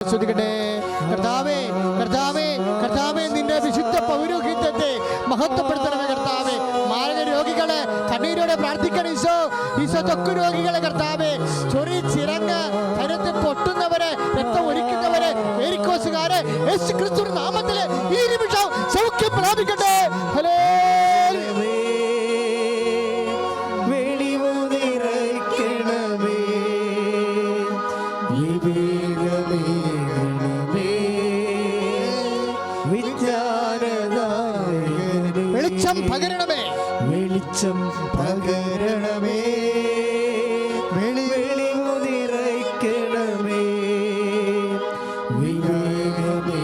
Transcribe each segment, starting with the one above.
ശ്രദ്ധിക്കട്ടെ. കർത്താവേ, കർത്താവേ, കർത്താവേ, നിന്റെ വിശുദ്ധ പൗരോഹിത്യത്തെ മഹത്വപ്പെടുത്തണമേ കർത്താവേ. മാരക രോഗികളെ കണ്ണീരോടെ പ്രാർത്ഥിക്കണം ഈശോ. ഈശോ ത്വക്ക് രോഗികളെ കർത്താവേ, ചൊറി ചിറങ്ങ് ശരീരത്തിൽ പൊട്ടുന്നവരെ, രക്തം ഒലിക്കുന്നവരെ, വേരിക്കോസുകാരെ യേശു ക്രിസ്തുവിന്റെ നാമത്തില് ഈ നിമിഷം സൗഖ്യം പ്രാപിക്കട്ടെ. വെളിച്ചം പകരണമേ, വെളിച്ചം പകരണമേ, വെളിവു നിറയ്ക്കണമേ, വിവേകമേകണമേ,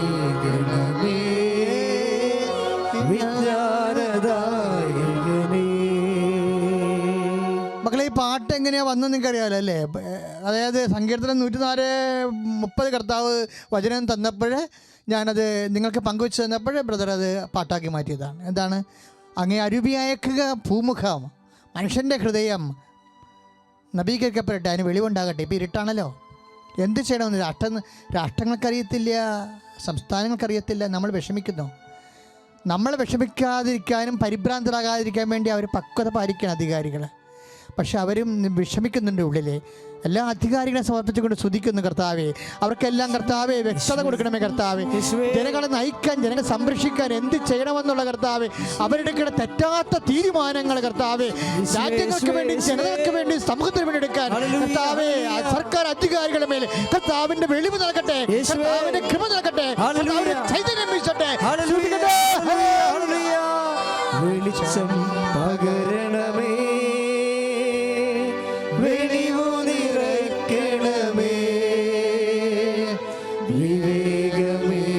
വിജ്ഞാനദായകനേ. മക്കളെ, ഈ പാട്ട് എങ്ങനെയാ വന്നെന്ന് നിങ്ങൾക്കറിയാലോ അല്ലേ? അതായത് സങ്കീർത്തനം 130 കർത്താവ് വചനം തന്നപ്പോൾ ഞാനത് നിങ്ങൾക്ക് പങ്കുവെച്ച് തന്നപ്പോൾ ബ്രദർ അത് പാട്ടാക്കി മാറ്റിയതാണ്. എന്താണ്? അങ്ങേ അരുവിയയക്കുക ഭൂമുഖം, മനുഷ്യൻ്റെ ഹൃദയം നവീകരിക്കപ്പെടട്ടെ, അതിന് വെളിവുണ്ടാകട്ടെ. ഇപ്പോൾ ഇരുട്ടാണല്ലോ, എന്ത് ചെയ്യണമെന്ന് രാഷ്ട്രങ്ങൾക്കറിയത്തില്ല, സംസ്ഥാനങ്ങൾക്കറിയത്തില്ല. നമ്മൾ വിഷമിക്കുന്നു. നമ്മൾ വിഷമിക്കാതിരിക്കാനും പരിഭ്രാന്തരാകാതിരിക്കാൻ വേണ്ടി അവർ പക്വത പാലിക്കണം അധികാരികൾ. പക്ഷെ അവരും വിഷമിക്കുന്നുണ്ട് ഉള്ളിൽ. എല്ലാ അധികാരികളെ സമർപ്പിച്ചുകൊണ്ട് സ്തുതിക്കുന്നു കർത്താവേ. അവർക്കെല്ലാം കർത്താവേ വ്യക്തത കൊടുക്കണമേ കർത്താവേ. ജനങ്ങളെ നയിക്കാൻ, ജനങ്ങളെ സംരക്ഷിക്കാൻ എന്ത് ചെയ്യണമെന്നുള്ള കർത്താവേ, അവരുടെ തെറ്റാത്ത തീരുമാനങ്ങൾ കർത്താവേ രാജ്യങ്ങൾക്ക് വേണ്ടി, ജനങ്ങൾക്ക് വേണ്ടി, സമൂഹത്തിന് വേണ്ടി എടുക്കാൻ കർത്താവേ സർക്കാർ അധികാരികളുടെ മേലെ കർത്താവിന്റെ വെളിവ് നൽകട്ടെ, കർത്താവിന്റെ കൃപ നൽകട്ടെ, ചൈതന്യം വീശട്ടെ. വെളിച്ചം പകരണമേ, വെളിവു നിറയ്ക്കണമേ, വിവേകമേകണമേ,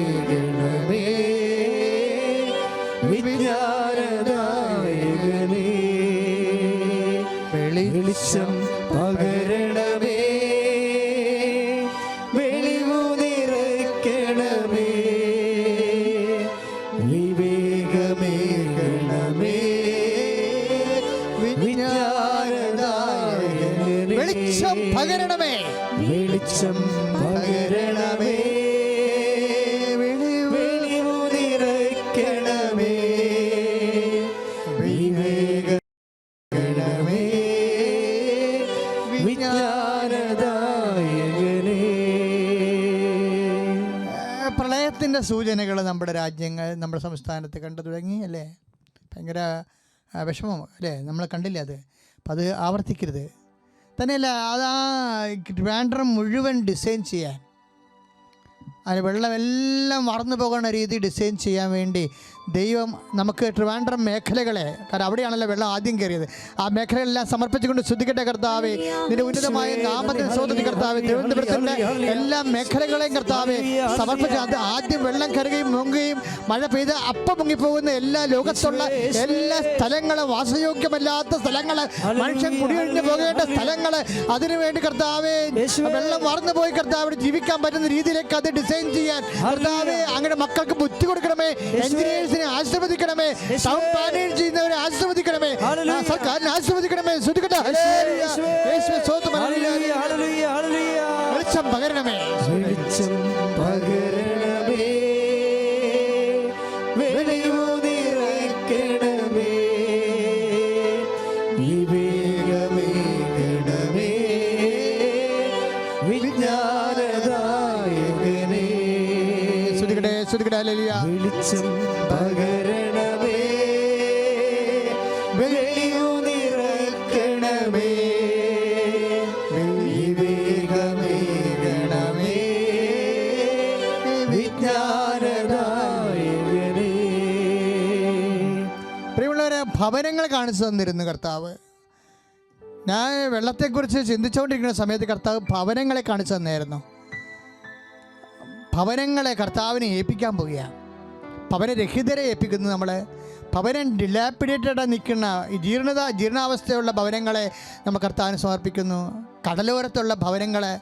വിജ്ഞാനദായകനേ. വെളിച്ചം പകരണമേ, വെളിവു നിറയ്ക്കണമേ, വിവേകമേകണമേ, വിജ്ഞാനദായകനേ. വെളിച്ചം പകരണമേ, വെളിച്ചം പകരണമേ, വെളിവു നിറയ്ക്കണമേ, വിവേകമേ, വിജ്ഞാനദായകനേ. പ്രളയത്തിൻ്റെ സൂചനകൾ നമ്മുടെ രാജ്യങ്ങൾ, നമ്മുടെ സംസ്ഥാനത്ത് കണ്ടു തുടങ്ങി അല്ലേ? ഭയങ്കര വിഷമം അല്ലേ? നമ്മൾ കണ്ടില്ലേ അത്? അപ്പം അത് ആവർത്തിക്കരുത്. തന്നെയല്ല, അത് ആ ട്രിവാൻഡ്രം മുഴുവൻ ഡിസൈൻ ചെയ്യാൻ, അതിന് വെള്ളമെല്ലാം മറന്നു പോകുന്ന രീതി ഡിസൈൻ ചെയ്യാൻ വേണ്ടി ദൈവം നമുക്ക് ട്രിവാൻഡ്രം മേഖലകളെ, കാരണം അവിടെയാണല്ലോ വെള്ളം ആദ്യം കയറിയത്, ആ മേഖലകളെല്ലാം സമർപ്പിച്ചുകൊണ്ട് ശ്രദ്ധിക്കട്ടെ കർത്താവേ. നിന്റെ ഉന്നതമായ നാമത്തിന് സ്തോത്രം കർത്താവേ. തിരുവനന്തപുരത്തിൻ്റെ എല്ലാ മേഖലകളെയും കർത്താവേ സമർപ്പിച്ച്, അത് ആദ്യം വെള്ളം കയറുകയും മുങ്ങുകയും മഴ പെയ്ത് അപ്പം മുങ്ങിപ്പോകുന്ന എല്ലാ ലോകത്തുള്ള എല്ലാ സ്ഥലങ്ങളും, വാസയോഗ്യമല്ലാത്ത സ്ഥലങ്ങൾ, മനുഷ്യൻ കുടിയൊഴിഞ്ഞു പോകേണ്ട സ്ഥലങ്ങൾ, അതിനുവേണ്ടി കർത്താവേ വെള്ളം മറന്നു പോയി കർത്താവ് ജീവിക്കാൻ പറ്റുന്ന രീതിയിലേക്ക് അത് ഡിസൈൻ ചെയ്യാൻ കർത്താവേ അങ്ങനെ മക്കൾക്ക് ബുദ്ധി കൊടുക്കണമേ. എഞ്ചിനീയേഴ്സിനെ ആശീർവദിക്കണമേ, ടൗൺ പ്ലാനിംഗ് ചെയ്യുന്നവരെ ആശീർവദിക്കണമേ, സർക്കാരിനെ ആശീർവദിക്കണമേ. വെളിച്ചം പകരണമേ, വെളിച്ചം പകരണമേ, വെളിവു നിറയ്ക്കണമേ, വിവേകമേകണമേ, വിജ്ഞാനദായകനേ. ശ്രദ്ധിക്കട്ടെ, ശ്രദ്ധിക്കട്ടെ. ഹല്ലേലൂയ. വെളിച്ചം പകരണമേ, വെളിവു നിറയ്ക്കണമേ, വിവേകമേകണമേ, വിജ്ഞാനദായകനേ. പ്രിയമുള്ളവരെ, ഭവനങ്ങൾ കാണിച്ചു തന്നിരുന്നു കർത്താവ്. ഞാൻ വെള്ളത്തെക്കുറിച്ച് ചിന്തിച്ചുകൊണ്ടിരിക്കുന്ന സമയത്ത് കർത്താവ് ഭവനങ്ങളെ കാണിച്ചു തന്നായിരുന്നു. ഭവനങ്ങളെ കർത്താവിനെ ഏൽപ്പിക്കാൻ പോവുകയാണ്. ഭവനരഹിതരെ ഏൽപ്പിക്കുന്നത് നമ്മൾ. ഭവനം ഡിലാപ്പിഡേറ്റഡായി നിൽക്കുന്ന ജീർണാവസ്ഥയുള്ള ഭവനങ്ങളെ നമ്മൾ കർത്താവിന് സമർപ്പിക്കുന്നു. കടലോരത്തുള്ള ഭവനങ്ങളെ,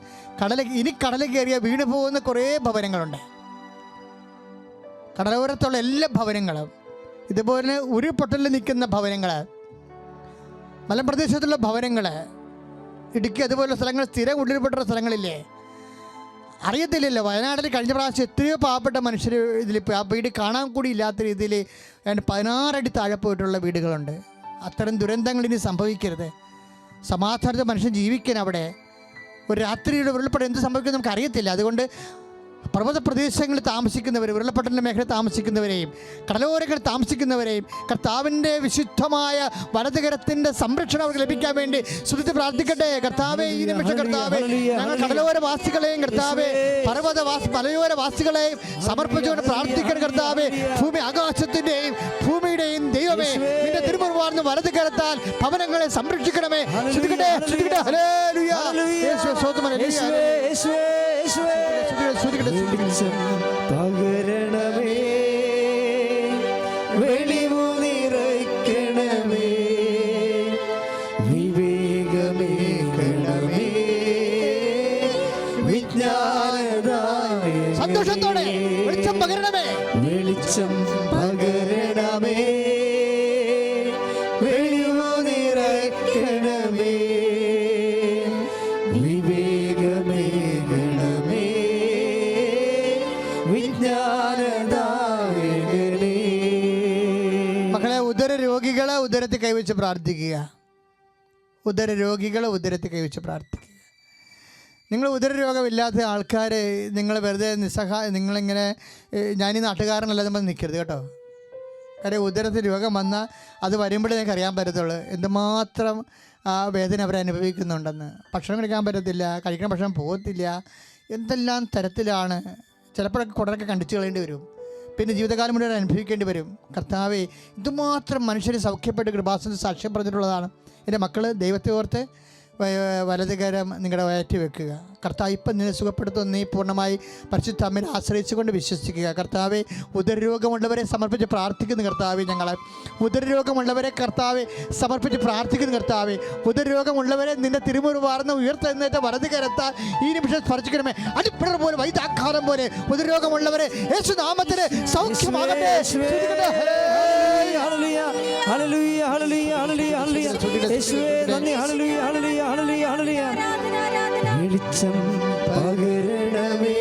ഇനി കടൽ കയറിയ വീണ് പോകുന്ന കുറേ ഭവനങ്ങളുണ്ട്. കടലോരത്തുള്ള എല്ലാ ഭവനങ്ങളും, ഇതുപോലെ ഉരുൾപൊട്ടലിൽ നിൽക്കുന്ന ഭവനങ്ങൾ, മലമ്പ്രദേശത്തുള്ള ഭവനങ്ങൾ, ഇടുക്കി അതുപോലുള്ള സ്ഥലങ്ങൾ, സ്ഥിരം ഉരുൾപൊട്ടുന്ന സ്ഥലങ്ങളില്ലേ, അറിയത്തില്ലല്ലോ. വയനാട്ടിൽ കഴിഞ്ഞ പ്രാവശ്യം എത്രയോ പാവപ്പെട്ട മനുഷ്യർ ഇതിൽ ആ വീട് കാണാൻ കൂടി ഇല്ലാത്ത രീതിയിൽ 16 അടി താഴെ പോയിട്ടുള്ള വീടുകളുണ്ട്. അത്തരം ദുരന്തങ്ങൾ ഇനി സംഭവിക്കരുത്. സമാധാനത്തെ മനുഷ്യൻ ജീവിക്കാൻ അവിടെ ഒരു രാത്രിയുടെ ഉരുൾപ്പെടെ എന്ത് സംഭവിക്കും നമുക്ക് അറിയത്തില്ല. അതുകൊണ്ട് പർവ്വത പ്രദേശങ്ങളിൽ താമസിക്കുന്നവർ, ഉരുളപ്പൊട്ടലിൻ്റെ മേഖലയിൽ താമസിക്കുന്നവരെയും കടലോരങ്ങളിൽ താമസിക്കുന്നവരെയും കർത്താവിൻ്റെ വിശുദ്ധമായ വലതുകരത്തിൻ്റെ സംരക്ഷണം അവർക്ക് ലഭിക്കാൻ വേണ്ടി സ്തുതിച്ച് പ്രാർത്ഥിക്കട്ടെ. കർത്താവെ, ഈ നിമിഷം കർത്താവെ, ഞങ്ങൾ കടലോരവാസികളെയും കർത്താവെ മലയോരവാസികളെയും സമർപ്പിച്ചുകൊണ്ട് പ്രാർത്ഥിക്കണം. കർത്താവെ, ഭൂമി ആകാശത്തിൻ്റെയും ഭൂമിയുടെയും ദൈവമേ, നിന്റെ തിരുമുറുവാർന്ന് വലത് കരത്താൽ ഭവനങ്ങളെ സംരക്ഷിക്കണമേ. ശ്രുതിക്കട്ടെ, ശ്രുതിക്കട്ടെ. ഹല്ലേലൂയ. യേശുവേ സ്തോത്രം. വെളിച്ചം പകരണമേ, വെളിവു നിറയ്ക്കണമേ, വിവേകമേകണമേ, വിജ്ഞാനദായകനേ. സന്തോഷത്തോടെ വെളിച്ചം പകരണമേ, വെളിച്ചം പകരണമേ, വെളിവു നിറയ്ക്കണമേ, വിവേകമേകണമേ, വിജ്ഞാനദായകനേ. മക്കളെ, ഉദര രോഗികളെ ഉദരത്തിൽ കൈവച്ച് പ്രാർത്ഥിക്കുക. ഉദര രോഗികളെ ഉദരത്തിൽ കൈവച്ച് പ്രാർത്ഥിക്കുക. നിങ്ങൾ ഉദരരോഗമില്ലാത്ത ആൾക്കാർ, നിങ്ങൾ വെറുതെ നിങ്ങളിങ്ങനെ ഞാനീ നാട്ടുകാരനല്ല നമ്മൾ നിൽക്കരുത് കേട്ടോ. കാര്യം ഉദരത്തിൽ രോഗം വന്നാൽ അത് വരുമ്പോഴേ നിങ്ങൾക്ക് അറിയാൻ പറ്റത്തുള്ളൂ എന്തുമാത്രം ആ വേദന അവരനുഭവിക്കുന്നുണ്ടെന്ന്. ഭക്ഷണം കഴിക്കാൻ പറ്റത്തില്ല, കഴിക്കുന്ന ഭക്ഷണം പോകത്തില്ല, എന്തെല്ലാം തരത്തിലാണ്. ചിലപ്പോഴൊക്കെ കുടലൊക്കെ കണ്ടിച്ച് കളയേണ്ടി വരും, പിന്നെ ജീവിതകാലം മുഴുവൻ അനുഭവിക്കേണ്ടി വരും. കർത്താവേ, ഇതുമാത്രം മനുഷ്യർ സൗഖ്യപ്പെട്ട് കൃപാസനത്തിൽ സാക്ഷ്യം പറഞ്ഞിട്ടുള്ളതാണ്. എൻ്റെ മക്കൾ, ദൈവത്തെ ഓർത്ത് വലതുകരം നിങ്ങളുടെ വയറ്റി വെക്കുക. കർത്താവ് ഇപ്പം നിന്നെ സുഖപ്പെടുത്തുന്ന നീ പൂർണ്ണമായി പരിശുദ്ധ അമ്മയെ ആശ്രയിച്ചുകൊണ്ട് വിശ്വസിക്കുക. കർത്താവെ, ഉദരരോഗമുള്ളവരെ സമർപ്പിച്ച് പ്രാർത്ഥിക്കുന്നു. കർത്താവെ, ഞങ്ങളെ ഉദരരോഗമുള്ളവരെ കർത്താവെ സമർപ്പിച്ച് പ്രാർത്ഥിക്കുന്നു. കർത്താവെ, ഉദരരോഗമുള്ളവരെ നിന്റെ തിരുമുറുവാർന്ന് ഉയർത്തെഴുന്നേറ്റ വലത് കരത്താൽ ഈ നിമിഷം സ്പർശിക്കണമേ. അടിപ്പിടർ പോലെ, വൈദ്യാഘാതം പോലെ ഉദരരോഗമുള്ളവരെ യേശുനാമത്തിൽ സൗഖ്യമാകട്ടെ. വെളിച്ചം പകരണമേ,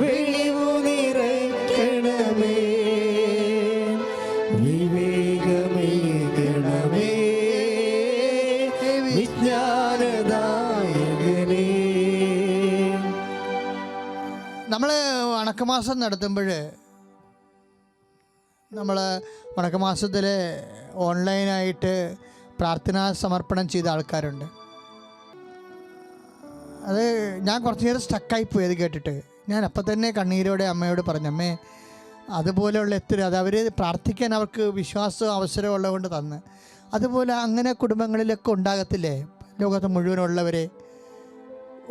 വെളിവു നിറയ്ക്കണമേ, വിവേകമേകണമേ, വിജ്ഞാനദായകനേ. നമ്മൾ വണക്കമാസം നടത്തുമ്പോൾ നമ്മൾ വണക്കമാസത്തിൽ ഓൺലൈനായിട്ട് പ്രാർത്ഥനാ സമർപ്പണം ചെയ്ത ആൾക്കാരുണ്ട്. അത് ഞാൻ കുറച്ച് നേരം സ്റ്റക്കായിപ്പോയി അത് കേട്ടിട്ട്. ഞാൻ അപ്പം തന്നെ കണ്ണീരോടെ അമ്മയോട് പറഞ്ഞു, അമ്മേ, അതുപോലെയുള്ള എത്ര അത് അവർ പ്രാർത്ഥിക്കാൻ അവർക്ക് വിശ്വാസവും അവസരവും ഉള്ളതുകൊണ്ട് തന്ന്. അതുപോലെ അങ്ങനെ കുടുംബങ്ങളിലൊക്കെ ഉണ്ടാകത്തില്ലേ, ലോകത്ത് മുഴുവനുള്ളവരെ,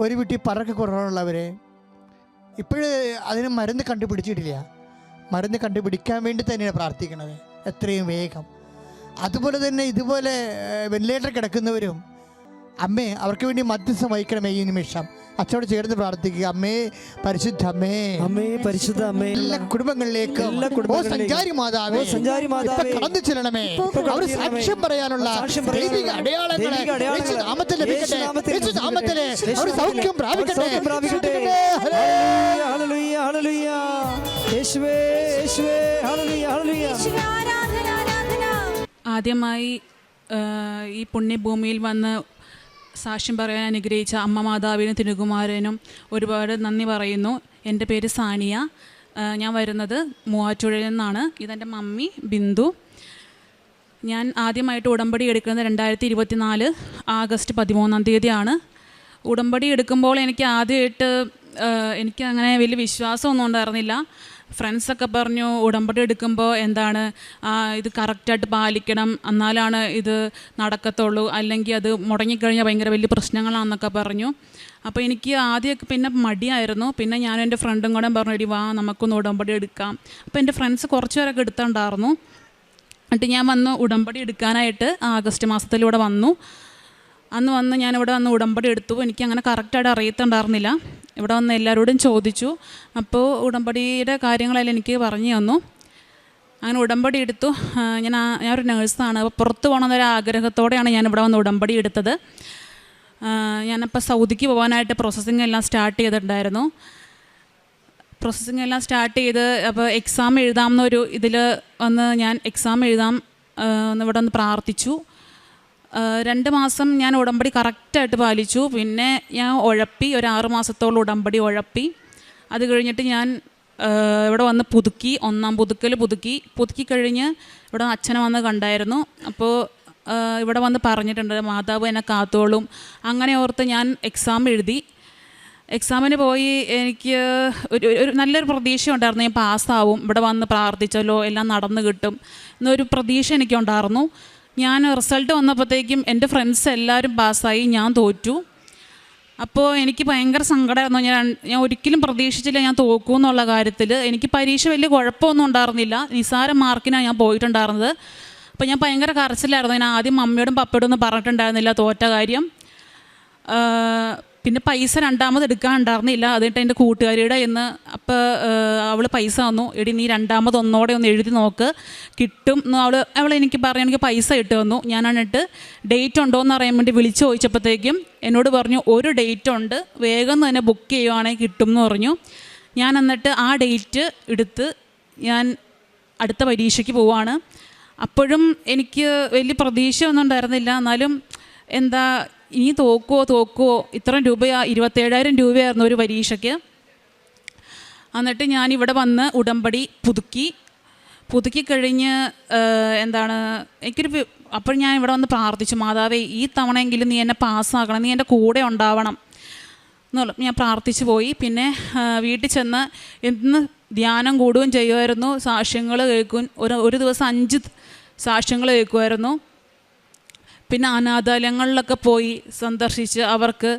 ഒരു വീട്ടിൽ പറക്ക് കുറവുള്ളവരെ. ഇപ്പോഴ് അതിന് മരുന്ന് കണ്ടുപിടിച്ചിട്ടില്ല. മരുന്ന് കണ്ടുപിടിക്കാൻ വേണ്ടി തന്നെയാണ് പ്രാർത്ഥിക്കുന്നത് എത്രയും വേഗം. അതുപോലെ തന്നെ ഇതുപോലെ വെന്റിലേറ്റർ കിടക്കുന്നവരും, അമ്മേ, അവർക്ക് വേണ്ടി മധ്യസ്ഥം വഹിക്കണമേ. ഈ നിമിഷം അച്ഛനോട് ചേർന്ന് പ്രാർത്ഥിക്കുക. അമ്മേ, പരിശുദ്ധ അമ്മേ, അമ്മേ, പരിശുദ്ധ അമ്മേ, എല്ലാ കുടുംബങ്ങളിലേക്കും സഞ്ചാരി മാതാവേ കടന്നു ചെല്ലണമേ. അവർ സാക്ഷ്യം പറയാനുള്ള ദൈവിക അടയാളങ്ങളെ നാമത്തിൽ ലഭിക്കട്ടെ. നാമത്തിലെ അവർ സൗഖ്യം പ്രാപിക്കട്ടെ. ആദ്യമായി ഈ പുണ്യഭൂമിയിൽ വന്ന് സാക്ഷ്യം പറയാൻ അനുഗ്രഹിച്ച അമ്മ മാതാവിനും തിരുകുമാരനും ഒരുപാട് നന്ദി പറയുന്നു. എൻ്റെ പേര് സാനിയ. ഞാൻ വരുന്നത് മൂവാറ്റുപുഴയിൽ നിന്നാണ്. ഇതെൻ്റെ മമ്മി ബിന്ദു. ഞാൻ ആദ്യമായിട്ട് ഉടമ്പടി എടുക്കുന്നത് 2024 ആഗസ്റ്റ് 13 ഉടമ്പടി എടുക്കുമ്പോൾ എനിക്ക് ആദ്യമായിട്ട് എനിക്ക് അങ്ങനെ വലിയ വിശ്വാസമൊന്നും ഉണ്ടായിരുന്നില്ല. ഫ്രണ്ട്സൊക്കെ പറഞ്ഞു, ഉടമ്പടി എടുക്കുമ്പോൾ എന്താണ് ഇത് കറക്റ്റായിട്ട് പാലിക്കണം, എന്നാലാണ് ഇത് നടക്കത്തുള്ളൂ, അല്ലെങ്കിൽ അത് മുടങ്ങിക്കഴിഞ്ഞാൽ ഭയങ്കര വലിയ പ്രശ്നങ്ങളാണെന്നൊക്കെ പറഞ്ഞു. അപ്പോൾ എനിക്ക് ആദ്യമൊക്കെ പിന്നെ മടിയായിരുന്നു. പിന്നെ ഞാനും എൻ്റെ ഫ്രണ്ടും കൂടെ പറഞ്ഞു, എടി വാ നമുക്കൊന്ന് ഉടമ്പടി എടുക്കാം. അപ്പോൾ എൻ്റെ ഫ്രണ്ട്സ് കുറച്ച് പേരൊക്കെ എടുത്തിട്ടുണ്ടായിരുന്നു. എന്നിട്ട് ഞാൻ വന്ന് ഉടമ്പടി എടുക്കാനായിട്ട് ആഗസ്റ്റ് മാസത്തിലൂടെ വന്നു. അന്ന് ഞാനിവിടെ വന്ന് ഉടമ്പടി എടുത്തു. എനിക്കങ്ങനെ കറക്റ്റായിട്ട് അറിയത്തുണ്ടായിരുന്നില്ല. ഇവിടെ വന്ന് എല്ലാവരോടും ചോദിച്ചു. അപ്പോൾ ഉടമ്പടിയുടെ കാര്യങ്ങളെല്ലാം എനിക്ക് പറഞ്ഞു തന്നു. അങ്ങനെ ഉടമ്പടി എടുത്തു. ഞാനൊരു നേഴ്സാണ്. അപ്പോൾ പുറത്ത് പോകണമെന്നൊരു ആഗ്രഹത്തോടെയാണ് ഞാനിവിടെ വന്ന് ഉടമ്പടി എടുത്തത്. ഞാനപ്പോൾ സൗദിക്ക് പോകാനായിട്ട് പ്രോസസ്സിങ് എല്ലാം സ്റ്റാർട്ട് ചെയ്തിട്ടുണ്ടായിരുന്നു. പ്രോസസ്സിങ് എല്ലാം സ്റ്റാർട്ട് ചെയ്ത് അപ്പോൾ എക്സാം എഴുതാമെന്നൊരു ഇതിൽ വന്ന് ഞാൻ എക്സാം എഴുതാം ഇവിടെ ഒന്ന് പ്രാർത്ഥിച്ചു. 2 മാസം ഞാൻ ഉടമ്പടി കറക്റ്റായിട്ട് പാലിച്ചു. പിന്നെ ഞാൻ ഉഴപ്പി, ഒരു 6 മാസത്തോളം ഉടമ്പടി ഉഴപ്പി. അത് കഴിഞ്ഞിട്ട് ഞാൻ ഇവിടെ വന്ന് പുതുക്കി, 1-ാം പുതുക്കൽ പുതുക്കി കഴിഞ്ഞ് ഇവിടെ അച്ഛനെ വന്ന് കണ്ടായിരുന്നു. അപ്പോൾ ഇവിടെ വന്ന് പറഞ്ഞിട്ടുണ്ട് മാതാവ് എന്നെ കാത്തോളും. അങ്ങനെ ഓർത്ത് ഞാൻ എക്സാം എഴുതി. എക്സാമിന് പോയി എനിക്ക് ഒരു നല്ലൊരു പ്രതീക്ഷ ഉണ്ടായിരുന്നു, ഞാൻ പാസ്സാവും, ഇവിടെ വന്ന് പ്രാർത്ഥിച്ചല്ലോ എല്ലാം നടന്നു കിട്ടും എന്നൊരു പ്രതീക്ഷ എനിക്കുണ്ടായിരുന്നു. ഞാൻ റിസൾട്ട് വന്നപ്പോഴത്തേക്കും എൻ്റെ ഫ്രണ്ട്സ് എല്ലാവരും പാസ്സായി, ഞാൻ തോറ്റു. അപ്പോൾ എനിക്ക് ഭയങ്കര സങ്കടമായിരുന്നു. ഞാൻ ഒരിക്കലും പ്രതീക്ഷിച്ചില്ല ഞാൻ തോക്കൂ എന്നുള്ള കാര്യത്തിൽ. എനിക്ക് പരീക്ഷ വലിയ കുഴപ്പമൊന്നും ഉണ്ടായിരുന്നില്ല, നിസ്സാര മാർക്കിനാണ് ഞാൻ പോയിട്ടുണ്ടായിരുന്നത്. അപ്പോൾ ഞാൻ ഭയങ്കര കരച്ചിലായിരുന്നു. ഞാൻ ആദ്യം മമ്മിയോടും പപ്പയോടും ഒന്നും പറഞ്ഞിട്ടുണ്ടായിരുന്നില്ല തോറ്റ കാര്യം. പിന്നെ പൈസ 2ാമത് എടുക്കാനുണ്ടായിരുന്നില്ല. അതിട്ട് എൻ്റെ കൂട്ടുകാരിയുടെ ഇന്ന് അപ്പോൾ അവൾ പൈസ തന്നു, എടി നീ 2ാമത് ഒന്നോടെ ഒന്ന് എഴുതി നോക്ക് കിട്ടും എന്ന് അവൾ എനിക്ക് പറഞ്ഞു. എനിക്ക് പൈസ ഇട്ട് തന്നു. ഞാൻ എന്നിട്ട് ഡേറ്റ് ഉണ്ടോ എന്ന് അറിയാൻ വേണ്ടി വിളിച്ച് ചോദിച്ചപ്പോഴത്തേക്കും എന്നോട് പറഞ്ഞു ഒരു ഡേറ്റ് ഉണ്ട്, വേഗം തന്നെ ബുക്ക് ചെയ്യുവാണെങ്കിൽ കിട്ടും എന്ന് പറഞ്ഞു. ഞാൻ എന്നിട്ട് ആ ഡേറ്റ് എടുത്ത് ഞാൻ അടുത്ത പരീക്ഷയ്ക്ക് പോവാണ്. അപ്പോഴും എനിക്ക് വലിയ പ്രതീക്ഷ ഒന്നും ഉണ്ടായിരുന്നില്ല. എന്നാലും എന്താ ഇനി തോക്കുമോ ഇത്രയും രൂപയാ, 27,000 രൂപയായിരുന്നു ഒരു പരീക്ഷയ്ക്ക്. എന്നിട്ട് ഞാനിവിടെ വന്ന് ഉടമ്പടി പുതുക്കി കഴിഞ്ഞ് അപ്പോൾ ഞാൻ ഇവിടെ വന്ന് പ്രാർത്ഥിച്ചു, മാതാവേ ഈ തവണയെങ്കിലും നീ എന്നെ പാസ്സാക്കണം, നീ എൻ്റെ കൂടെ ഉണ്ടാവണം എന്നുള്ള ഞാൻ പ്രാർത്ഥിച്ചു പോയി. പിന്നെ വീട്ടിൽ ചെന്ന് എന്ന് ധ്യാനം കൂടുകയും ചെയ്യുമായിരുന്നു, സാക്ഷ്യങ്ങൾ കേൾക്കും. ഒരു ദിവസം 5 സാക്ഷ്യങ്ങൾ കേൾക്കുമായിരുന്നു. പിന്നെ അനാഥാലയങ്ങളിലൊക്കെ പോയി സന്ദർശിച്ച് അവർക്ക്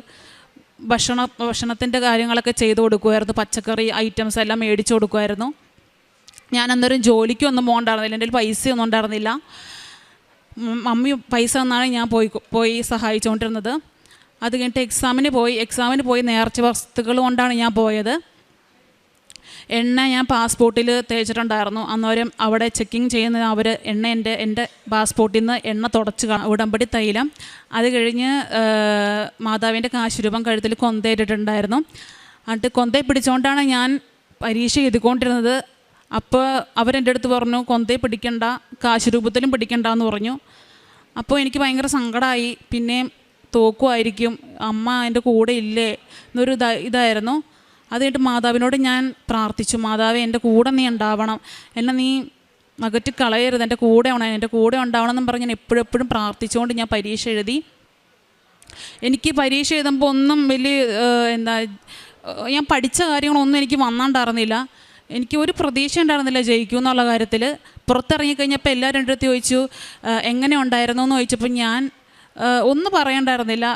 ഭക്ഷണത്തിൻ്റെ കാര്യങ്ങളൊക്കെ ചെയ്തു കൊടുക്കുമായിരുന്നു, പച്ചക്കറി ഐറ്റംസ് എല്ലാം മേടിച്ചു കൊടുക്കുമായിരുന്നു. ഞാൻ അന്നേരം ജോലിക്കൊന്നും പോകണ്ടായിരുന്നില്ല, എൻ്റെ പൈസയൊന്നും ഉണ്ടായിരുന്നില്ല. മമ്മി പൈസ തന്നാണ് ഞാൻ പോയി സഹായിച്ചുകൊണ്ടിരുന്നത്. അത് കഴിഞ്ഞിട്ട് എക്സാമിന് പോയി നേർച്ച വസ്തുക്കൾ കൊണ്ടാണ് ഞാൻ പോയത്. എണ്ണ ഞാൻ പാസ്പോർട്ടിൽ തേച്ചിട്ടുണ്ടായിരുന്നു. അന്നേരം അവിടെ ചെക്കിങ് ചെയ്യുന്ന അവർ എൻ്റെ പാസ്പോർട്ടിൽ നിന്ന് എണ്ണ തുടച്ച് ഉടമ്പടി തൈലം. അത് കഴിഞ്ഞ് മാതാവിൻ്റെ കാശുരൂപം കഴുത്തിൽ കൊന്തയിട്ടിട്ടുണ്ടായിരുന്നു. എന്നിട്ട് കൊന്തയെ പിടിച്ചുകൊണ്ടാണ് ഞാൻ പരീക്ഷ എഴുതിക്കൊണ്ടിരുന്നത്. അപ്പോൾ അവരെൻ്റെ അടുത്ത് പറഞ്ഞു കൊന്തയെ പിടിക്കണ്ട, കാശുരൂപത്തിലും പിടിക്കണ്ട എന്ന് പറഞ്ഞു. അപ്പോൾ എനിക്ക് ഭയങ്കര സങ്കടമായി. പിന്നെ തോക്കുമായിരിക്കും, അമ്മ എൻ്റെ കൂടെ ഇല്ലേ എന്നൊരു ഇതായിരുന്നു. അത് കഴിഞ്ഞിട്ട് മാതാവിനോട് ഞാൻ പ്രാർത്ഥിച്ചു, മാതാവേ എൻ്റെ കൂടെ നീ ഉണ്ടാവണം, എന്നെ നീ അകറ്റി കളയരുത്, എൻ്റെ കൂടെ ഉണ്ടാവണം എന്നും പറഞ്ഞ് ഞാൻ എപ്പോഴും പ്രാർത്ഥിച്ചുകൊണ്ട് ഞാൻ പരീക്ഷ എഴുതി. എനിക്ക് പരീക്ഷ എഴുതുമ്പോൾ ഒന്നും വലിയ ഞാൻ പഠിച്ച കാര്യങ്ങളൊന്നും എനിക്ക് വന്നിട്ടുണ്ടായിരുന്നില്ല. എനിക്ക് ഒരു പ്രതീക്ഷ ഉണ്ടായിരുന്നില്ല ജയിക്കും എന്നുള്ള കാര്യത്തിൽ. പുറത്തിറങ്ങിക്കഴിഞ്ഞപ്പോൾ എല്ലാവരും എൻ്റെ അടുത്ത് ചോദിച്ചു എങ്ങനെ ഉണ്ടായിരുന്നു എന്ന് ചോദിച്ചപ്പോൾ ഞാൻ ഒന്നും പറയണ്ടായിരുന്നില്ല.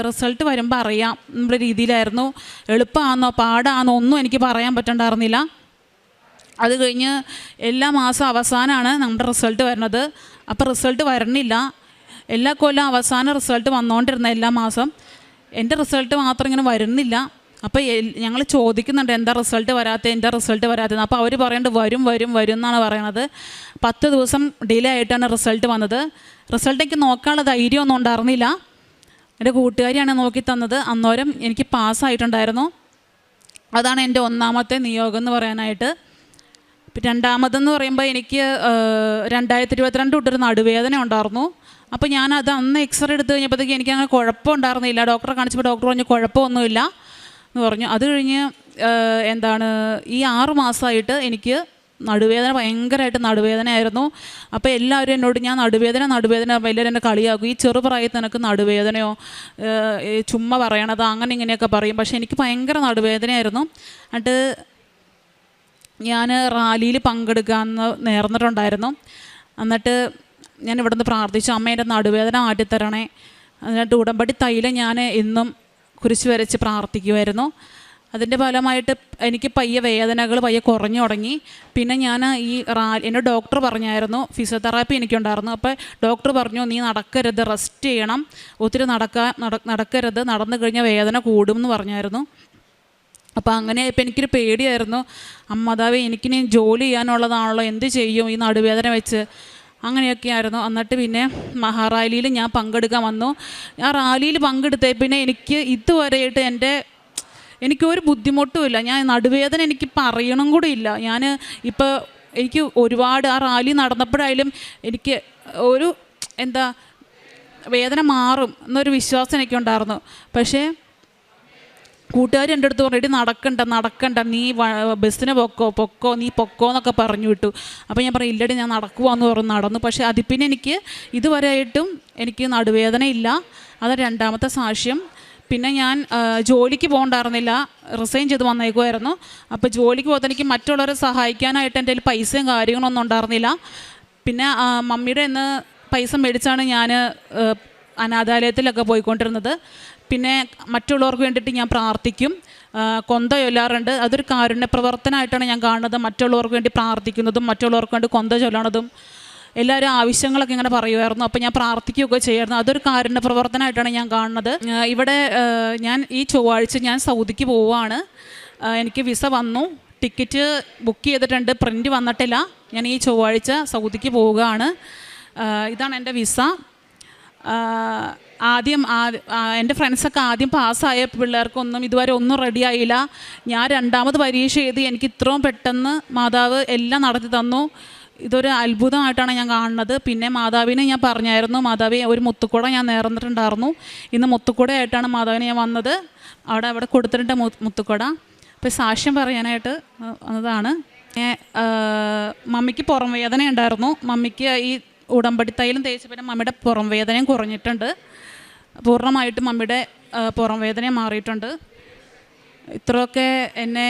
റിസൾട്ട് വരുമ്പോൾ അറിയാം നമ്മുടെ രീതിയിലായിരുന്നു. എളുപ്പമാണെന്നോ പാടാണെന്നോ ഒന്നും എനിക്ക് പറയാൻ പറ്റണ്ടായിരുന്നില്ല. അത് കഴിഞ്ഞ് എല്ലാ മാസം അവസാനമാണ് നമ്മുടെ റിസൾട്ട് വരുന്നത്. അപ്പോൾ റിസൾട്ട് വരണില്ല. എല്ലാ കൊല്ലം അവസാനം റിസൾട്ട് വന്നുകൊണ്ടിരുന്ന എല്ലാ മാസം. എൻ്റെ റിസൾട്ട് മാത്രം ഇങ്ങനെ വരുന്നില്ല. അപ്പോൾ ഞങ്ങൾ ചോദിക്കുന്നുണ്ട് എന്താ റിസൾട്ട് വരാത്തത്. അപ്പോൾ അവർ പറയേണ്ടത് വരും എന്നാണ് പറയണത്. 10 ദിവസം ഡിലേ ആയിട്ടാണ് റിസൾട്ട് വന്നത്. റിസൾട്ട് എനിക്ക് നോക്കാനുള്ള ധൈര്യമൊന്നും ഉണ്ടായിരുന്നില്ല. എൻ്റെ കൂട്ടുകാരിയാണ് നോക്കി തന്നത്. അന്നേരം എനിക്ക് പാസ്സായിട്ടുണ്ടായിരുന്നു. അതാണ് എൻ്റെ 1ാമത്തെ നിയോഗം എന്ന് പറയാനായിട്ട്. 2ാമതെന്ന് പറയുമ്പോൾ എനിക്ക് 2022 തൊട്ടൊരു നടുവേദന ഉണ്ടായിരുന്നു. അപ്പോൾ ഞാനത് അന്ന് എക്സ്റേ എടുത്ത് കഴിഞ്ഞപ്പോഴത്തേക്ക് എനിക്ക് അങ്ങനെ കുഴപ്പമുണ്ടായിരുന്നില്ല. ഡോക്ടറെ കാണിച്ചപ്പോൾ ഡോക്ടർ പറഞ്ഞു കുഴപ്പമൊന്നുമില്ല എന്ന് പറഞ്ഞു. അത് കഴിഞ്ഞ് ഈ 6 മാസമായിട്ട് എനിക്ക് നടുവേദന ഭയങ്കരമായിട്ട് നടുവേദനയായിരുന്നു. അപ്പോൾ എല്ലാവരും എന്നോട് ഞാൻ നടുവേദന എല്ലാവരും എന്നെ കളിയാക്കും, ഈ ചെറുപ്രായത്തിൽ നിനക്ക് നടുവേദനയോ ചുമ്മാ പറയണത് അങ്ങനെ ഇങ്ങനെയൊക്കെ പറയും. പക്ഷേ എനിക്ക് ഭയങ്കര നടുവേദനയായിരുന്നു. എന്നിട്ട് ഞാൻ റാലിയിൽ പങ്കെടുക്കാമെന്ന് നേർന്നിട്ടുണ്ടായിരുന്നു. എന്നിട്ട് ഞാൻ ഇവിടെ നിന്ന് പ്രാർത്ഥിച്ചു, അമ്മ എൻ്റെ നടുവേദന മാറ്റിത്തരണേ. എന്നിട്ട് ഉടമ്പടി തൈലം ഞാൻ എന്നും കുരിശ് വരച്ച് പ്രാർത്ഥിക്കുമായിരുന്നു. അതിൻ്റെ ഫലമായിട്ട് എനിക്ക് വേദനകൾ കുറഞ്ഞു തുടങ്ങി. പിന്നെ ഞാൻ എൻ്റെ ഡോക്ടർ പറഞ്ഞായിരുന്നു, ഫിസിയോതെറാപ്പി എനിക്കുണ്ടായിരുന്നു. അപ്പോൾ ഡോക്ടർ പറഞ്ഞു നീ നടക്കരുത്, റെസ്റ്റ് ചെയ്യണം, ഒത്തിരി നടക്കരുത്, നടന്നു കഴിഞ്ഞാൽ വേദന കൂടും എന്ന് പറഞ്ഞായിരുന്നു. അപ്പോൾ അങ്ങനെ ഇപ്പം എനിക്കൊരു പേടിയായിരുന്നു, അമ്മതാവേ എനിക്കിനി ജോലി ചെയ്യാനുള്ളതാണല്ലോ, എന്ത് ചെയ്യും ഈ നടുവേദന വെച്ച്. അങ്ങനെയൊക്കെയായിരുന്നു. എന്നിട്ട് പിന്നെ മഹാറാലിയിൽ ഞാൻ പങ്കെടുക്കാൻ വന്നു. ആ റാലിയിൽ പങ്കെടുത്തേ പിന്നെ എനിക്ക് ഇതുവരെയായിട്ട് എനിക്കൊരു ബുദ്ധിമുട്ടുമില്ല. ഞാൻ നടുവേദന എനിക്കിപ്പോൾ അറിയണം കൂടി ഇല്ല. ഞാൻ ഇപ്പോൾ എനിക്ക് ഒരുപാട് ആ റാലി നടന്നപ്പോഴായാലും എനിക്ക് ഒരു വേദന മാറും എന്നൊരു വിശ്വാസം എനിക്കുണ്ടായിരുന്നു. പക്ഷേ കൂട്ടുകാർ എൻ്റെ അടുത്ത് പറഞ്ഞിട്ട് നടക്കണ്ട നീ ബസ്സിന് പൊക്കോ നീ എന്നൊക്കെ പറഞ്ഞു വിട്ടു. അപ്പോൾ ഞാൻ പറയും ഇല്ലടി ഞാൻ നടക്കുവാന്ന് പറഞ്ഞു നടന്നു. പക്ഷേ അതിൽ പിന്നെ എനിക്ക് ഇതുവരെയായിട്ടും എനിക്ക് നടുവേദന ഇല്ല. അത് രണ്ടാമത്തെ സാക്ഷ്യം. പിന്നെ ഞാൻ ജോലിക്ക് പോകണ്ടായിരുന്നില്ല, റിസൈൻ ചെയ്ത് വന്നേക്കുമായിരുന്നു. അപ്പോൾ ജോലിക്ക് പോകാൻ എനിക്ക് മറ്റുള്ളവരെ സഹായിക്കാനായിട്ട് എൻ്റെ കയ്യിൽ പൈസയും കാര്യങ്ങളൊന്നും ഉണ്ടായിരുന്നില്ല. പിന്നെ മമ്മിയുടെ നിന്ന് പൈസ മേടിച്ചാണ് ഞാൻ അനാഥാലയത്തിലൊക്കെ പോയിക്കൊണ്ടിരുന്നത്. പിന്നെ മറ്റുള്ളവർക്ക് വേണ്ടിയിട്ട് ഞാൻ പ്രാർത്ഥിക്കും, കൊന്ത ചൊല്ലാറുണ്ട്. അതൊരു കാരുണ്യ പ്രവർത്തനമായിട്ടാണ് ഞാൻ കാണുന്നത്. മറ്റുള്ളവർക്ക് വേണ്ടി പ്രാർത്ഥിക്കുന്നതും മറ്റുള്ളവർക്ക് വേണ്ടി കൊന്ത ചൊല്ലണതും എല്ലാവരും ആവശ്യങ്ങളൊക്കെ ഇങ്ങനെ പറയുമായിരുന്നു. അപ്പോൾ ഞാൻ പ്രാർത്ഥിക്കുകയൊക്കെ ചെയ്യായിരുന്നു. അതൊരു കാരുണ്യ പ്രവർത്തനമായിട്ടാണ് ഞാൻ കാണുന്നത്. ഇവിടെ ഞാൻ ഈ ചൊവ്വാഴ്ച ഞാൻ സൗദിക്ക് പോവുകയാണ്. എനിക്ക് വിസ വന്നു, ടിക്കറ്റ് ബുക്ക് ചെയ്തിട്ടുണ്ട്, പ്രിൻ്റ് വന്നിട്ടില്ല. ഞാൻ ഈ ചൊവ്വാഴ്ച സൗദിക്ക് പോവുകയാണ്. ഇതാണ് എൻ്റെ വിസ. എൻ്റെ ഫ്രണ്ട്സൊക്കെ ആദ്യം പാസ്സായ പിള്ളേർക്കൊന്നും ഇതുവരെ ഒന്നും റെഡിയായില്ല. ഞാൻ രണ്ടാമത് പരീക്ഷ എഴുതി എനിക്ക് ഇത്രയും പെട്ടെന്ന് മാതാവ് എല്ലാം നടത്തി തന്നു. ഇതൊരു അത്ഭുതമായിട്ടാണ് ഞാൻ കാണുന്നത്. പിന്നെ മാതാവിനെ ഞാൻ പറഞ്ഞായിരുന്നു, മാതാവി ഒരു മുത്തുക്കുട ഞാൻ നേർന്നിട്ടുണ്ടായിരുന്നു. ഇന്ന് മുത്തുക്കുടയായിട്ടാണ് മാതാവിനെ ഞാൻ വന്നത്. അവിടെ കൊടുത്തിട്ടുണ്ട് മുത്തുക്കുട. അപ്പോൾ സാക്ഷ്യം പറയാനായിട്ട് വന്നതാണ്. മമ്മിക്ക് പുറം വേദന ഉണ്ടായിരുന്നു. മമ്മിക്ക് ഈ ഉടമ്പടി തൈലം തേച്ച പിന്നെ മമ്മിയുടെ പുറം വേദനയും കുറഞ്ഞിട്ടുണ്ട്. പൂർണ്ണമായിട്ടും മമ്മിയുടെ പുറം വേദനയും മാറിയിട്ടുണ്ട്. ഇത്രയൊക്കെ എന്നെ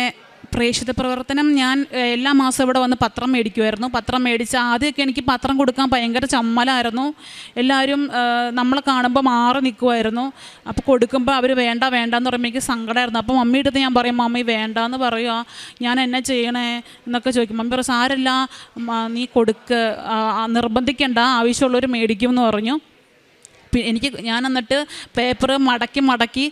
പ്രേക്ഷിത പ്രവർത്തനം. ഞാൻ എല്ലാ മാസവും ഇവിടെ വന്ന് പത്രം മേടിക്കുമായിരുന്നു. പത്രം മേടിച്ച് ആദ്യമൊക്കെ എനിക്ക് പത്രം കൊടുക്കാൻ ഭയങ്കര ചമ്മലായിരുന്നു. എല്ലാവരും നമ്മളെ കാണുമ്പോൾ മാറി നിൽക്കുമായിരുന്നു. അപ്പോൾ കൊടുക്കുമ്പോൾ അവർ വേണ്ടെന്ന് പറയുമ്പോൾ എനിക്ക് സങ്കടമായിരുന്നു. അപ്പോൾ മമ്മിയുടെ അടുത്ത് ഞാൻ പറയും, മമ്മി വേണ്ടാന്ന് പറയുക, ഞാൻ എന്നെ ചെയ്യണേ എന്നൊക്കെ ചോദിക്കും. മമ്മി പറയും സാരല്ല നീ നിർബന്ധിക്കേണ്ട, ആവശ്യമുള്ളവർ മേടിക്കും എന്ന് പറഞ്ഞു. ഞാൻ എന്നിട്ട് പേപ്പർ മടക്കി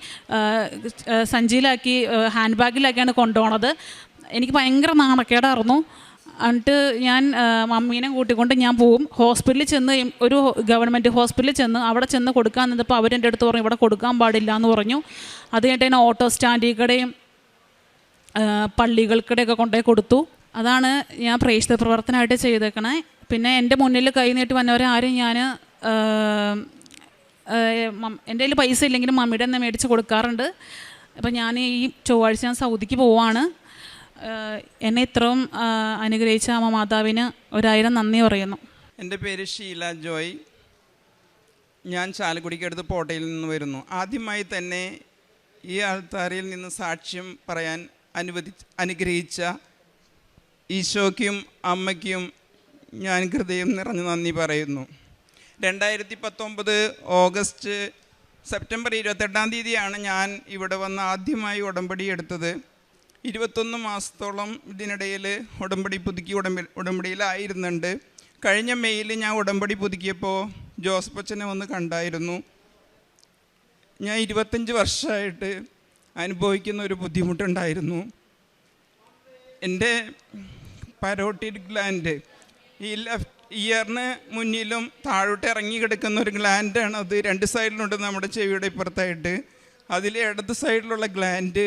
സഞ്ചിയിലാക്കി ഹാൻഡ് ബാഗിലാക്കിയാണ് കൊണ്ടുപോണത്. എനിക്ക് ഭയങ്കര നാണക്കേടായിരുന്നു. എന്നിട്ട് ഞാൻ മമ്മീനെ കൂട്ടിക്കൊണ്ട് ഞാൻ പോവും. ഹോസ്പിറ്റലിൽ ചെന്ന് ഒരു ഗവൺമെൻറ് ഹോസ്പിറ്റലിൽ ചെന്ന് അവിടെ ചെന്ന് കൊടുക്കാൻ നിന്നപ്പോൾ അവരെൻ്റെ അടുത്ത് പറഞ്ഞു ഇവിടെ കൊടുക്കാൻ പാടില്ല എന്ന് പറഞ്ഞു. അത് കഴിഞ്ഞിട്ട് ഞാൻ ഓട്ടോ സ്റ്റാൻഡിൽ പള്ളികൾക്കിടെയൊക്കെ കൊണ്ടുപോയി കൊടുത്തു. അതാണ് ഞാൻ പ്രേക്ഷിത പ്രവർത്തനമായിട്ട് ചെയ്തേക്കണേ. പിന്നെ എൻ്റെ മുന്നിൽ കൈ നീട്ടി വന്നവരെ ആരും ഞാൻ എൻ്റെ കയ്യിൽ പൈസ ഇല്ലെങ്കിലും മമ്മിയുടെ തന്നെ മേടിച്ച് കൊടുക്കാറുണ്ട്. അപ്പോൾ ഞാൻ ഈ ചൊവ്വാഴ്ച ഞാൻ സൗദിക്ക് പോവാണ്. എന്നെ ഇത്രയും അനുഗ്രഹിച്ച അമ്മ മാതാവിന് 1000 നന്ദി പറയുന്നു. എൻ്റെ പേര് ഷീല ജോയ്. ഞാൻ ചാലക്കുടിക്കടുത്ത് പോട്ടയിൽ നിന്ന് വരുന്നു. ആദ്യമായി തന്നെ ഈ ആൾത്താരയിൽ നിന്ന് സാക്ഷ്യം പറയാൻ അനുഗ്രഹിച്ച ഈശോയ്ക്കും അമ്മയ്ക്കും ഞാൻ ഹൃദയം നിറഞ്ഞ് നന്ദി പറയുന്നു. 2019 സെപ്റ്റംബർ 28-ാം തീയതിയാണ് ഞാൻ ഇവിടെ വന്ന് ആദ്യമായി ഉടമ്പടി എടുത്തത്. 21 മാസത്തോളം ഇതിനിടയിൽ ഉടമ്പടി പുതുക്കി ഉടമ്പടിയിലായിരുന്നുണ്ട്. കഴിഞ്ഞ മെയ്യിൽ ഞാൻ ഉടമ്പടി പുതുക്കിയപ്പോൾ ജോസഫ് അച്ഛനെ വന്ന് കണ്ടായിരുന്നു. ഞാൻ 25 വർഷമായിട്ട് അനുഭവിക്കുന്ന ഒരു ബുദ്ധിമുട്ടുണ്ടായിരുന്നു. എൻ്റെ പരോട്ടിഡ് ഗ്ലാൻഡ്, ഈ ലെഫ്റ്റ് ഇയറിന് മുന്നിലും താഴോട്ട് ഇറങ്ങി കിടക്കുന്ന ഒരു ഗ്ലാൻഡാണ്. അത് 2 സൈഡിലുണ്ട് നമ്മുടെ ചെവിയുടെ ഇപ്പുറത്തായിട്ട്. അതിൽ ഇടത് സൈഡിലുള്ള ഗ്ലാൻഡ്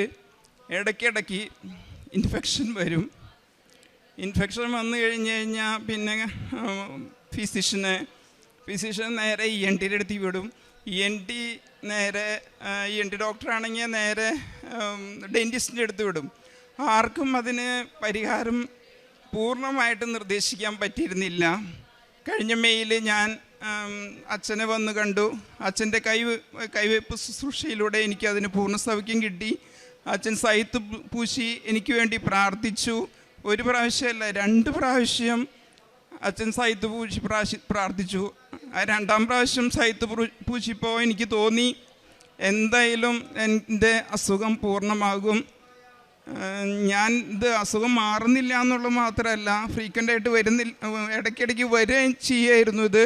ഇടയ്ക്കിടയ്ക്ക് ഇൻഫെക്ഷൻ വരും. ഇൻഫെക്ഷൻ വന്നു കഴിഞ്ഞാൽ പിന്നെ ഫിസിഷ്യൻ നേരെ ENT അടുത്ത് വിടും. ENT നേരെ ENT ഡോക്ടറാണെങ്കിൽ നേരെ ഡെൻറ്റിസ്റ്റിൻ്റെ അടുത്ത് വിടും. ആർക്കും അതിന് പരിഹാരം പൂർണ്ണമായിട്ട് നിർദ്ദേശിക്കാൻ പറ്റിയിരുന്നില്ല. കഴിഞ്ഞ മെയ്യിൽ ഞാൻ അച്ഛനെ വന്ന് കണ്ടു. അച്ഛൻ്റെ കൈവയ്പ്പ് ശുശ്രൂഷയിലൂടെ എനിക്കതിന് പൂർണ്ണ സൗഖ്യം കിട്ടി. അച്ഛൻ സൈത്ത് പൂശി എനിക്ക് വേണ്ടി പ്രാർത്ഥിച്ചു. 1 പ്രാവശ്യമല്ല 2 പ്രാവശ്യം അച്ഛൻ സൈത്ത് പൂശി പ്രാർത്ഥിച്ചു. 2-ാം പ്രാവശ്യം സൈത്ത് പൂശിപ്പോൾ എനിക്ക് തോന്നി എന്തായാലും എൻ്റെ അസുഖം പൂർണ്ണമാകും. ഞാൻ അസുഖം മാറുന്നില്ല എന്നുള്ളത് മാത്രമല്ല, ഫ്രീക്വൻ്റായിട്ട് ഇടയ്ക്കിടയ്ക്ക് വരികയും ചെയ്യായിരുന്നു. ഇത്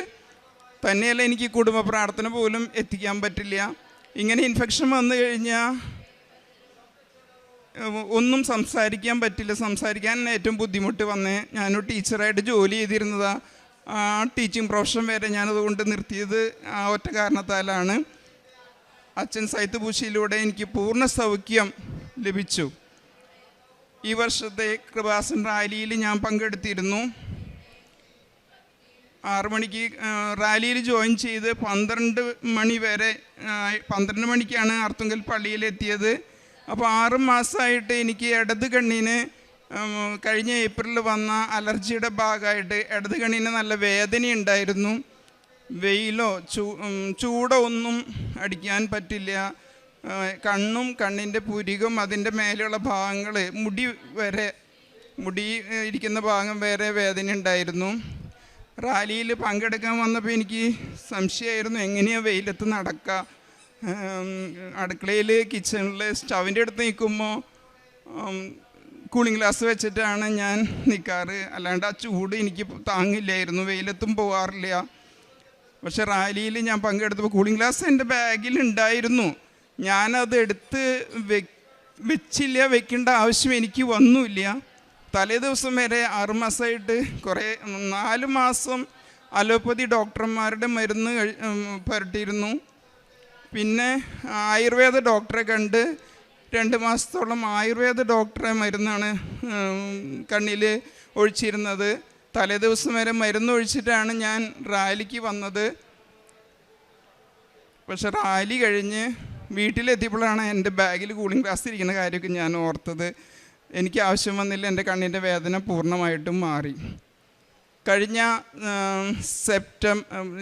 തന്നെയല്ല, എനിക്ക് കുടുംബ പ്രാർത്ഥന പോലും എത്തിക്കാൻ പറ്റില്ല. ഇങ്ങനെ ഇൻഫെക്ഷൻ വന്നു കഴിഞ്ഞാൽ ഒന്നും സംസാരിക്കാൻ പറ്റില്ല. സംസാരിക്കാൻ ഏറ്റവും ബുദ്ധിമുട്ട് വന്നേ. ഞാനൊരു ടീച്ചറായിട്ട് ജോലി ചെയ്തിരുന്നതാണ്. ടീച്ചിങ് പ്രൊഫഷൻ വരെ ഞാനതുകൊണ്ട് നിർത്തിയത് ആ ഒറ്റ കാരണത്താലാണ്. അച്ഛൻ സൈത്ത് പൂശിയിലൂടെ എനിക്ക് പൂർണ്ണ സൗഖ്യം ലഭിച്ചു. ഈ വർഷത്തെ കൃപാസൻ റാലിയിൽ ഞാൻ പങ്കെടുത്തിരുന്നു. 6 മണിക്ക് റാലിയിൽ ജോയിൻ ചെയ്ത് 12 മണി വരെ 12 മണിക്കാണ് അർത്തുങ്കൽ പള്ളിയിലെത്തിയത്. അപ്പോൾ 6 മാസമായിട്ട് എനിക്ക് ഇടത് കണ്ണിന് കഴിഞ്ഞ ഏപ്രിലിൽ വന്ന അലർജിയുടെ ഭാഗമായിട്ട് ഇടത് കണ്ണിന് നല്ല വേദനയുണ്ടായിരുന്നു. വെയിലോ ചൂടോ ഒന്നും അടിക്കാൻ പറ്റില്ല. കണ്ണും കണ്ണിൻ്റെ പുരികം അതിൻ്റെ മേലെയുള്ള ഭാഗങ്ങൾ മുടി ഇരിക്കുന്ന ഭാഗം വരെ വേദന ഉണ്ടായിരുന്നു. റാലിയിൽ പങ്കെടുക്കാൻ വന്നപ്പോൾ എനിക്ക് സംശയമായിരുന്നു, എങ്ങനെയാണ് വെയിലത്ത് നടക്കുക. അടുക്കളയിൽ കിച്ചണിൽ സ്റ്റവിൻ്റെ അടുത്ത് നിൽക്കുമ്പോൾ കൂളിംഗ് ഗ്ലാസ് വെച്ചിട്ടാണ് ഞാൻ നിൽക്കാറ്. അല്ലാണ്ട് ആ ചൂട് എനിക്ക് താങ്ങില്ലായിരുന്നു, വെയിലത്തും പോകാറില്ല. പക്ഷെ റാലിയിൽ ഞാൻ പങ്കെടുത്തപ്പോൾ കൂളിംഗ് ഗ്ലാസ് എൻ്റെ ബാഗിലുണ്ടായിരുന്നു. ഞാനത് എടുത്ത് വെക്കേണ്ട ആവശ്യം എനിക്ക് വന്നില്ല. തലേ ദിവസം വരെ 6 മാസമായിട്ട് 4 മാസം അലോപ്പതി ഡോക്ടർമാരുടെ മരുന്ന് പുരട്ടിയിരുന്നു. പിന്നെ ആയുർവേദ ഡോക്ടറെ കണ്ട് 2 മാസത്തോളം ആയുർവേദ ഡോക്ടറെ മരുന്നാണ് കണ്ണിൽ ഒഴിച്ചിരുന്നത്. തലേ ദിവസം വരെ മരുന്ന് ഒഴിച്ചിട്ടാണ് ഞാൻ റാലിക്ക് വന്നത്. പക്ഷെ റാലി കഴിഞ്ഞ് വീട്ടിലെത്തിയപ്പോഴാണ് എൻ്റെ ബാഗിൽ കൂളിംഗ് ഗ്ലാസ് ഇരിക്കുന്ന കാര്യമൊക്കെ ഞാൻ ഓർത്തത്. എനിക്ക് ആവശ്യം വന്നില്ല, എൻ്റെ കണ്ണിൻ്റെ വേദന പൂർണ്ണമായിട്ടും മാറി. കഴിഞ്ഞ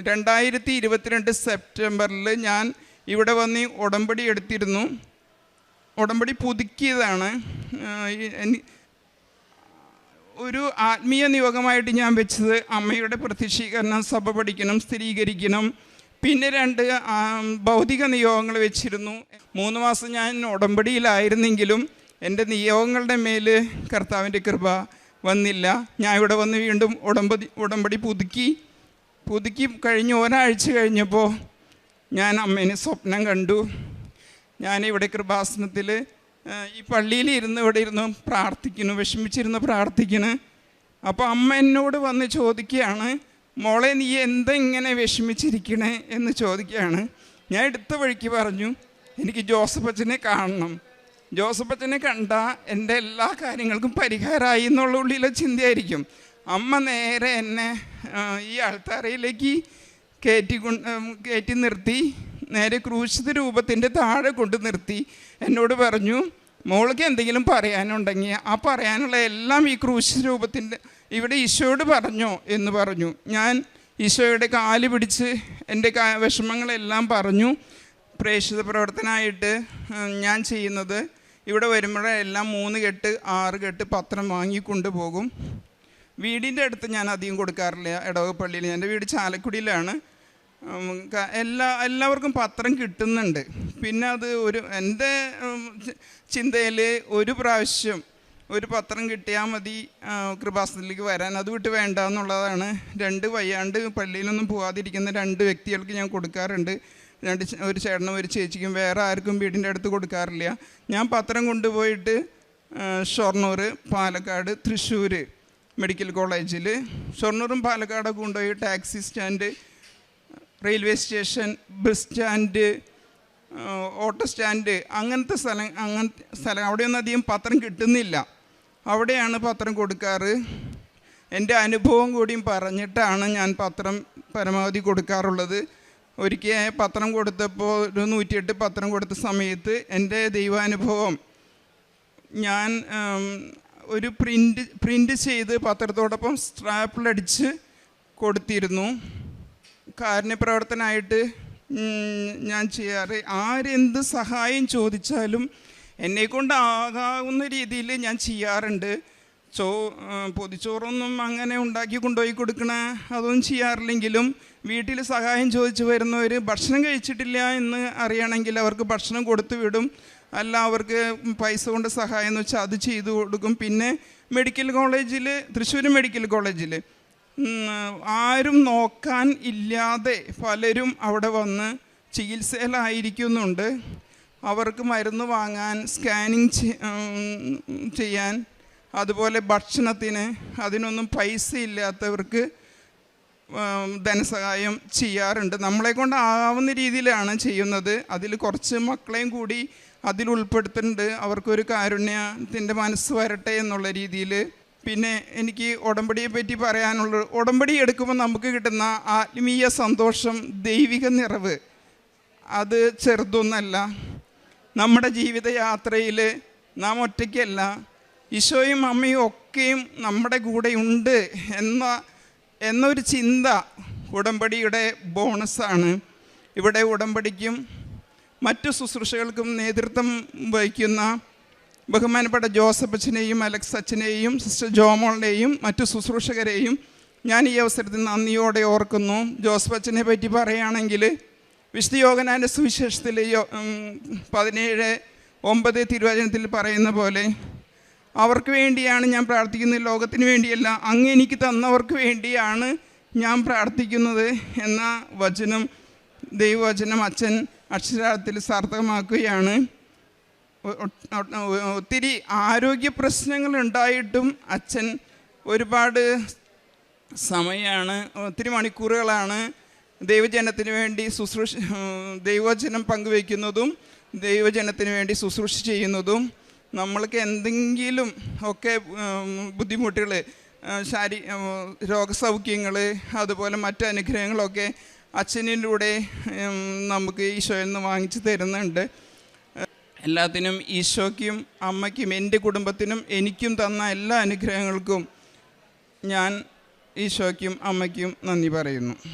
2022 സെപ്റ്റംബറിൽ ഞാൻ ഇവിടെ വന്ന് ഉടമ്പടി എടുത്തിരുന്നു. ഉടമ്പടി പുതുക്കിയതാണ്. ഒരു ആത്മീയ നിയോഗമായിട്ട് ഞാൻ വെച്ചത് അമ്മയുടെ പ്രത്യക്ഷീകരണം, സഭ പഠിക്കണം, സ്ഥിരീകരിക്കണം. പിന്നെ 2 ഭൗതിക നിയോഗങ്ങൾ വെച്ചിരുന്നു. 3 മാസം ഞാൻ ഉടമ്പടിയിലായിരുന്നെങ്കിലും എൻ്റെ നിയോഗങ്ങളുടെ മേൽ കർത്താവിൻ്റെ കൃപ വന്നില്ല. ഞാൻ ഇവിടെ വന്ന് വീണ്ടും ഉടമ്പടി പുതുക്കി കഴിഞ്ഞ് ഒരാഴ്ച കഴിഞ്ഞപ്പോൾ ഞാൻ അമ്മേനെ സ്വപ്നം കണ്ടു. ഞാനിവിടെ കൃപാസനത്തിൽ ഈ പള്ളിയിൽ ഇവിടെ ഇരുന്ന് പ്രാർത്ഥിക്കുന്നു, വിഷമിച്ചിരുന്ന് പ്രാർത്ഥിക്കുന്നു. അപ്പോൾ അമ്മ എന്നോട് വന്ന് ചോദിക്കുകയാണ്, മോളെ നീ എന്താ ഇങ്ങനെ വിഷമിച്ചിരിക്കണേ എന്ന് ചോദിക്കുകയാണ്. ഞാൻ എടുത്ത വഴിക്ക് പറഞ്ഞു, എനിക്ക് ജോസഫ് അച്ഛനെ കാണണം. ജോസഫ് അച്ഛനെ കണ്ടാൽ എൻ്റെ എല്ലാ കാര്യങ്ങൾക്കും പരിഹാരമായി എന്നുള്ള ഉള്ളിലെ ചിന്തയായിരിക്കും. അമ്മ നേരെ എന്നെ ഈ ആൾത്താരയിലേക്ക് കയറ്റി നിർത്തി, നേരെ ക്രൂശിത രൂപത്തിൻ്റെ താഴെ കൊണ്ട് നിർത്തി എന്നോട് പറഞ്ഞു, മോൾക്ക് എന്തെങ്കിലും പറയാനുണ്ടെങ്കിൽ ആ പറയാനുള്ള എല്ലാം ഈ ക്രൂശിത രൂപത്തിൻ്റെ ഇവിടെ ഈശോയോട് പറഞ്ഞോ എന്ന് പറഞ്ഞു. ഞാൻ ഈശോയുടെ കാല് പിടിച്ച് എൻ്റെ വിഷമങ്ങളെല്ലാം പറഞ്ഞു. പ്രേക്ഷിത പ്രവർത്തനമായിട്ട് ഞാൻ ചെയ്യുന്നത് ഇവിടെ വരുമ്പോഴെല്ലാം 3 കെട്ട് 6 കെട്ട് പത്രം വാങ്ങിക്കൊണ്ട് പോകും. വീടിൻ്റെ അടുത്ത് ഞാൻ അധികം കൊടുക്കാറില്ല. ഇടവകപ്പള്ളിയിൽ, എൻ്റെ വീട് ചാലക്കുടിയിലാണ്. എല്ലാവർക്കും പത്രം കിട്ടുന്നുണ്ട്. പിന്നെ അത് എൻ്റെ ചിന്തയിൽ ഒരു പ്രാവശ്യം ഒരു പത്രം കിട്ടിയാൽ മതി കൃപാസനത്തിലേക്ക് വരാൻ, അത് വിട്ട് വേണ്ട എന്നുള്ളതാണ്. 2 വയ്യാണ്ട് പള്ളിയിലൊന്നും പോകാതിരിക്കുന്ന 2 വ്യക്തികൾക്ക് ഞാൻ കൊടുക്കാറുണ്ട്. ഒരു ചേട്ടനും ഒരു ചേച്ചിക്കും, വേറെ ആർക്കും വീടിൻ്റെ അടുത്ത് കൊടുക്കാറില്ല. ഞാൻ പത്രം കൊണ്ടുപോയിട്ട് ഷൊർണൂർ, പാലക്കാട്, തൃശ്ശൂർ മെഡിക്കൽ കോളേജിൽ, ഷൊർണൂറും പാലക്കാടൊക്കെ കൊണ്ടുപോയി taxi stand, railway station, bus stand, auto stand, അങ്ങനത്തെ സ്ഥലം അവിടെയൊന്നും അധികം പത്രം കിട്ടുന്നില്ല. അവിടെയാണ് പത്രം കൊടുക്കാറ്. എൻ്റെ അനുഭവം കൂടിയും പറഞ്ഞിട്ടാണ് ഞാൻ പത്രം പരമാവധി കൊടുക്കാറുള്ളത്. ഒരിക്കൽ പത്രം കൊടുത്തപ്പോൾ ഒരു 108 പത്രം കൊടുത്ത സമയത്ത് എൻ്റെ ദൈവാനുഭവം, ഞാൻ ഒരു പ്രിൻ്റ് ചെയ്ത് പത്രത്തോടൊപ്പം സ്ട്രാപ്പിലടിച്ച് കൊടുത്തിരുന്നു. കാരുണ്യപ്രവർത്തനമായിട്ട് ഞാൻ ചെയ്യാറ്. ആരെന്ത് സഹായം ചോദിച്ചാലും എന്നെക്കൊണ്ട് ആകാവുന്ന രീതിയിൽ ഞാൻ ചെയ്യാറുണ്ട്. പൊതിച്ചോറൊന്നും അങ്ങനെ ഉണ്ടാക്കി കൊണ്ടുപോയി കൊടുക്കണ അതൊന്നും ചെയ്യാറില്ലെങ്കിലും വീട്ടിൽ സഹായം ചോദിച്ചു വരുന്നവർ ഭക്ഷണം കഴിച്ചിട്ടില്ല എന്ന് അറിയണമെങ്കിൽ അവർക്ക് ഭക്ഷണം കൊടുത്തു വിടും. അല്ല അവർക്ക് പൈസ കൊണ്ട് സഹായം എന്ന് വെച്ചാൽ അത് ചെയ്തു കൊടുക്കും. പിന്നെ മെഡിക്കൽ കോളേജിൽ, തൃശ്ശൂർ മെഡിക്കൽ കോളേജിൽ ആരും നോക്കാൻ ഇല്ലാതെ പലരും അവിടെ വന്ന് ചികിത്സയിലായിരിക്കുന്നുണ്ട്. അവർക്ക് മരുന്ന് വാങ്ങാൻ, സ്കാനിങ് ചെയ്യാൻ, അതുപോലെ ഭക്ഷണത്തിന്, അതിനൊന്നും പൈസ ഇല്ലാത്തവർക്ക് ധനസഹായം ചെയ്യാറുണ്ട്. നമ്മളെ കൊണ്ടാവുന്ന രീതിയിലാണ് ചെയ്യുന്നത്. അതിൽ കുറച്ച് മക്കളെയും കൂടി അതിൽ ഉൾപ്പെടുത്തുന്നുണ്ട്. അവർക്കൊരു കാരുണ്യത്തിൻ്റെ മനസ്സ് വരട്ടെ എന്നുള്ള രീതിയിൽ. പിന്നെ എനിക്ക് ഉടമ്പടിയെ പറ്റി പറയാനുള്ളത്, ഉടമ്പടി എടുക്കുമ്പോൾ നമുക്ക് കിട്ടുന്ന ആത്മീയ സന്തോഷം, ദൈവിക നിറവ്, അത് ചെറുതൊന്നല്ല. നമ്മുടെ ജീവിതയാത്രയിൽ നാം ഒറ്റയ്ക്കല്ല, ഈശോയും അമ്മയും ഒക്കെയും നമ്മുടെ കൂടെ ഉണ്ട് എന്നൊരു ചിന്ത ഉടമ്പടിയുടെ ബോണസാണ്. ഇവിടെ ഉടമ്പടിക്കും മറ്റു ശുശ്രൂഷകൾക്കും നേതൃത്വം വഹിക്കുന്ന ബഹുമാനപ്പെട്ട ജോസഫ് അച്ഛനെയും അലക്സ് അച്ഛനെയും സിസ്റ്റർ ജോമോളിനെയും മറ്റു ശുശ്രൂഷകരെയും ഞാൻ ഈ അവസരത്തിൽ നന്ദിയോടെ ഓർക്കുന്നു. ജോസഫ് അച്ഛനെ പറ്റി പറയുകയാണെങ്കിൽ വിശുദ്ധ യോഹന്നാൻ്റെ സുവിശേഷത്തിൽ 17:9 തിരുവചനത്തിൽ പറയുന്ന പോലെ, അവർക്ക് വേണ്ടിയാണ് ഞാൻ പ്രാർത്ഥിക്കുന്നത്, ലോകത്തിന് വേണ്ടിയല്ല, അങ്ങ് എനിക്ക് തന്നവർക്ക് വേണ്ടിയാണ് ഞാൻ പ്രാർത്ഥിക്കുന്നത് എന്ന വചനം, ദൈവവചനം അച്ഛൻ അക്ഷരാർത്ഥത്തിൽ സാർത്ഥകമാക്കുകയാണ്. ഒത്തിരി ആരോഗ്യ പ്രശ്നങ്ങൾ ഉണ്ടായിട്ടും അച്ഛൻ ഒരുപാട് സമയമാണ്, ഒത്തിരി മണിക്കൂറുകളാണ് ദൈവജനത്തിന് വേണ്ടി ദൈവവചനം പങ്കുവയ്ക്കുന്നതും ദൈവജനത്തിന് വേണ്ടി ശുശ്രൂഷ ചെയ്യുന്നതും. നമ്മൾക്ക് എന്തെങ്കിലും ഒക്കെ ബുദ്ധിമുട്ടുകൾ, രോഗസൗഖ്യങ്ങൾ, അതുപോലെ മറ്റു അനുഗ്രഹങ്ങളൊക്കെ അച്ഛനിലൂടെ നമുക്ക് ഈശോയിൽ നിന്ന് വാങ്ങിച്ചു തരുന്നുണ്ട്. എല്ലാത്തിനും ഈശോയ്ക്കും അമ്മയ്ക്കും എൻ്റെ കുടുംബത്തിനും എനിക്കും തന്ന എല്ലാ അനുഗ്രഹങ്ങൾക്കും ഞാൻ ഈശോയ്ക്കും അമ്മയ്ക്കും നന്ദി പറയുന്നു.